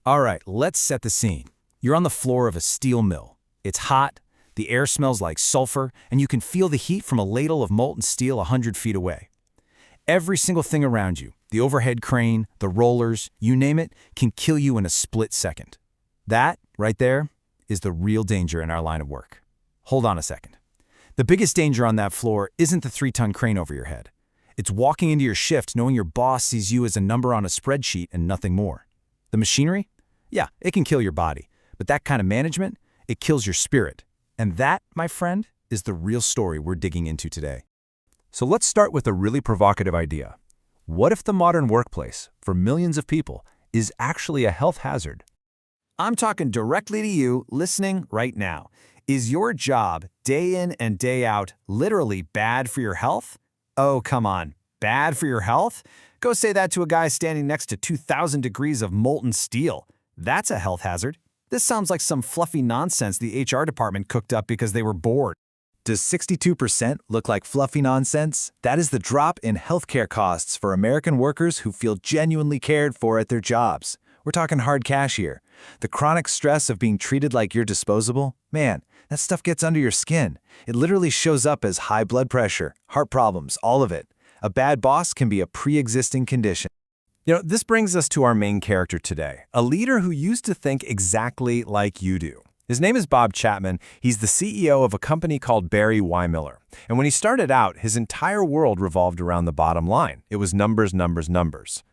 All right, let's set the scene. You're on the floor of a steel mill. It's hot, the air smells like sulfur, and you can feel the heat from a ladle of molten steel 100 feet away. Every single thing around you, the overhead crane, the rollers, you name it, can kill you in a split second. That, right there, is the real danger in our line of work. Hold on a second. The biggest danger on that floor isn't the 3-ton crane over your head. It's walking into your shift knowing your boss sees you as a number on a spreadsheet and nothing more. The machinery? Yeah, it can kill your body, but that kind of management, it kills your spirit. And that, my friend, is the real story we're digging into today. So let's start with a really provocative idea. What if the modern workplace, for millions of people, is actually a health hazard? I'm talking directly to you, listening right now. Is your job, day in and day out, literally bad for your health? Oh, come on. Bad for your health? Go say that to a guy standing next to 2,000 degrees of molten steel. That's a health hazard. This sounds like some fluffy nonsense the HR department cooked up because they were bored. Does 62% look like fluffy nonsense? That is the drop in healthcare costs for American workers who feel genuinely cared for at their jobs. We're talking hard cash here. The chronic stress of being treated like you're disposable, man, that stuff gets under your skin. It literally shows up as high blood pressure, heart problems, all of it. A bad boss can be a pre-existing condition. This brings us to our main character today, a leader who used to think exactly like you do. His name is Bob Chapman. He's the CEO of a company called Barry-Wehmiller. And when he started out, his entire world revolved around the bottom line. It was numbers, numbers, numbers.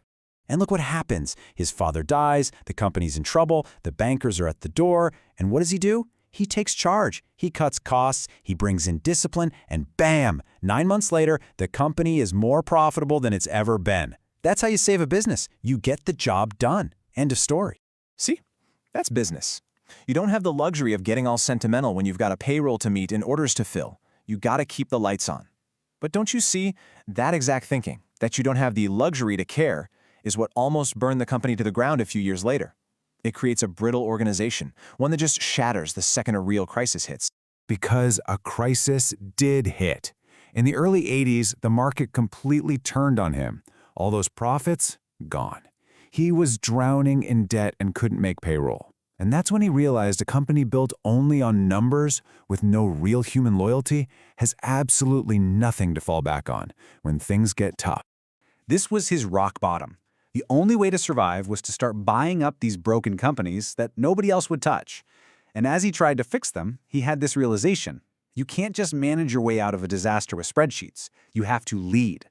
And look what happens. His father dies, the company's in trouble, the bankers are at the door, and what does he do? He takes charge. He cuts costs, he brings in discipline, and bam! 9 months later, the company is more profitable than it's ever been. That's how you save a business. You get the job done. End of story. See? That's business. You don't have the luxury of getting all sentimental when you've got a payroll to meet and orders to fill. You gotta keep the lights on. But don't you see, that exact thinking, that you don't have the luxury to care, is what almost burned the company to the ground a few years later. It creates a brittle organization, one that just shatters the second a real crisis hits. Because a crisis did hit. In the early 80s, the market completely turned on him. All those profits, gone. He was drowning in debt and couldn't make payroll. And that's when he realized a company built only on numbers with no real human loyalty has absolutely nothing to fall back on when things get tough. This was his rock bottom. The only way to survive was to start buying up these broken companies that nobody else would touch. And as he tried to fix them, he had this realization. You can't just manage your way out of a disaster with spreadsheets. You have to lead.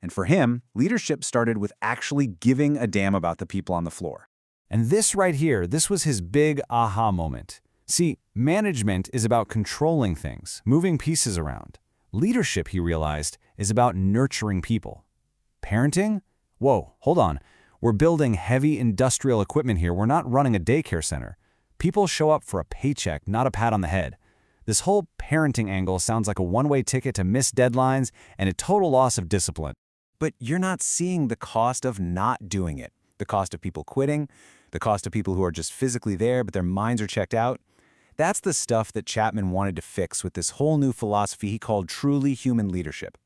And for him, leadership started with actually giving a damn about the people on the floor. And this right here, this was his big aha moment. See, management is about controlling things, moving pieces around. Leadership, he realized, is about nurturing people. Parenting? Whoa, hold on. We're building heavy industrial equipment here. We're not running a daycare center. People show up for a paycheck, not a pat on the head. This whole parenting angle sounds like a one-way ticket to miss deadlines and a total loss of discipline. But you're not seeing the cost of not doing it. The cost of people quitting, the cost of people who are just physically there but their minds are checked out. That's the stuff that Chapman wanted to fix with this whole new philosophy he called truly human leadership.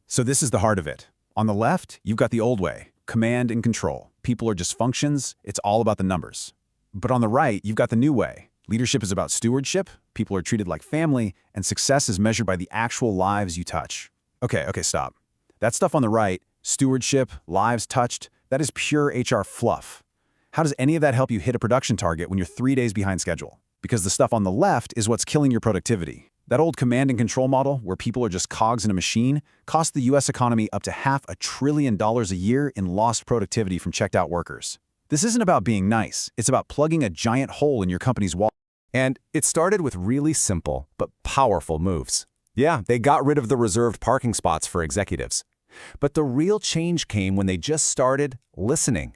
So this is the heart of it. On the left, you've got the old way, command and control. People are just functions, it's all about the numbers. But on the right, you've got the new way. Leadership is about stewardship, people are treated like family, and success is measured by the actual lives you touch. Okay, stop. That stuff on the right, stewardship, lives touched, that is pure HR fluff. How does any of that help you hit a production target when you're 3 days behind schedule? Because the stuff on the left is what's killing your productivity. That old command and control model, where people are just cogs in a machine, cost the US economy up to $500 billion a year in lost productivity from checked out workers. This isn't about being nice, it's about plugging a giant hole in your company's wall. And it started with really simple but powerful moves. Yeah, they got rid of the reserved parking spots for executives. But the real change came when they just started listening.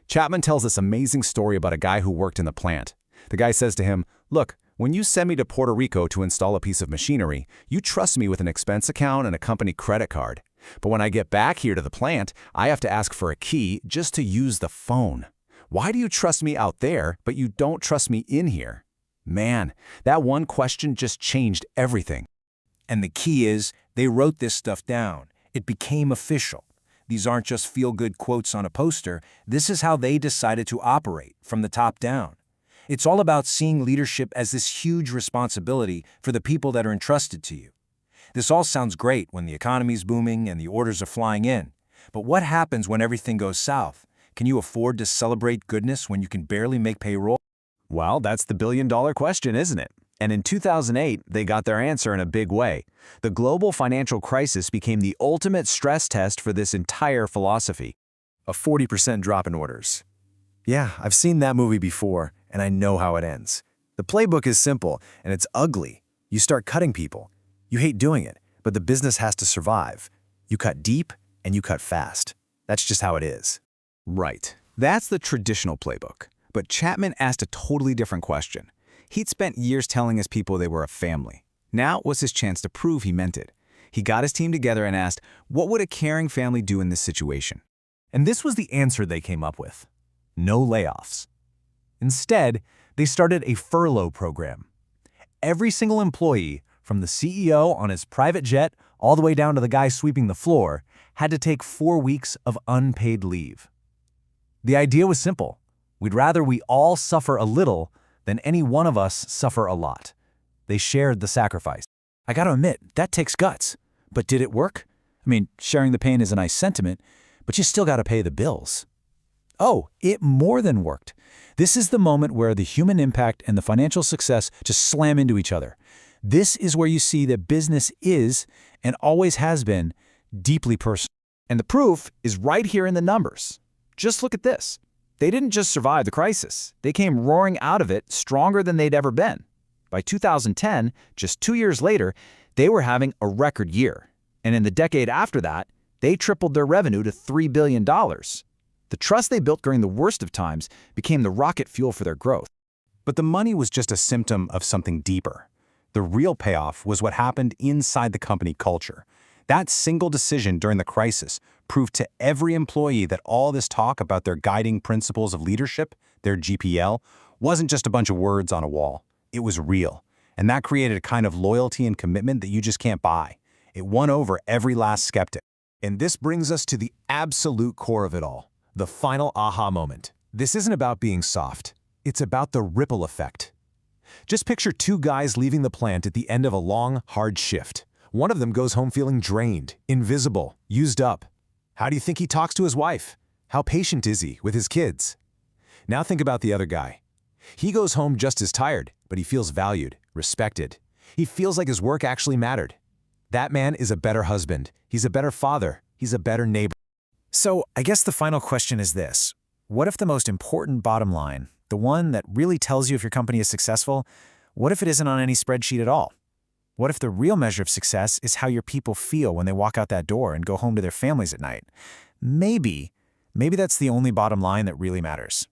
Chapman tells this amazing story about a guy who worked in the plant. The guy says to him, "Look, when you send me to Puerto Rico to install a piece of machinery, you trust me with an expense account and a company credit card. But when I get back here to the plant, I have to ask for a key just to use the phone. Why do you trust me out there, but you don't trust me in here?" Man, that one question just changed everything. And the key is, they wrote this stuff down. It became official. These aren't just feel-good quotes on a poster. This is how they decided to operate, from the top down. It's all about seeing leadership as this huge responsibility for the people that are entrusted to you. This all sounds great when the economy's booming and the orders are flying in. But what happens when everything goes south? Can you afford to celebrate goodness when you can barely make payroll? Well, that's the billion-dollar question, isn't it? And in 2008, they got their answer in a big way. The global financial crisis became the ultimate stress test for this entire philosophy. A 40% drop in orders. Yeah, I've seen that movie before, and I know how it ends. The playbook is simple, and it's ugly. You start cutting people. You hate doing it, but the business has to survive. You cut deep, and you cut fast. That's just how it is. Right. That's the traditional playbook. But Chapman asked a totally different question. He'd spent years telling his people they were a family. Now was his chance to prove he meant it. He got his team together and asked, what would a caring family do in this situation? And this was the answer they came up with. No layoffs. Instead, they started a furlough program. Every single employee, from the CEO on his private jet all the way down to the guy sweeping the floor, had to take 4 weeks of unpaid leave. The idea was simple. We'd rather we all suffer a little than any one of us suffer a lot. They shared the sacrifice. I gotta admit, that takes guts. But did it work? I mean, sharing the pain is a nice sentiment, but you still gotta pay the bills. Oh, it more than worked. This is the moment where the human impact and the financial success just slam into each other. This is where you see that business is, and always has been, deeply personal. And the proof is right here in the numbers. Just look at this. They didn't just survive the crisis. They came roaring out of it stronger than they'd ever been. By 2010, just 2 years later, they were having a record year. And in the decade after that, they tripled their revenue to $3 billion. The trust they built during the worst of times became the rocket fuel for their growth. But the money was just a symptom of something deeper. The real payoff was what happened inside the company culture. That single decision during the crisis proved to every employee that all this talk about their guiding principles of leadership, their GPL, wasn't just a bunch of words on a wall. It was real. And that created a kind of loyalty and commitment that you just can't buy. It won over every last skeptic. And this brings us to the absolute core of it all, the final aha moment. This isn't about being soft. It's about the ripple effect. Just picture 2 guys leaving the plant at the end of a long, hard shift. One of them goes home feeling drained, invisible, used up. How do you think he talks to his wife? How patient is he with his kids? Now think about the other guy. He goes home just as tired, but he feels valued, respected. He feels like his work actually mattered. That man is a better husband. He's a better father. He's a better neighbor. So I guess the final question is this. What if the most important bottom line, the one that really tells you if your company is successful, what if it isn't on any spreadsheet at all? What if the real measure of success is how your people feel when they walk out that door and go home to their families at night? Maybe that's the only bottom line that really matters.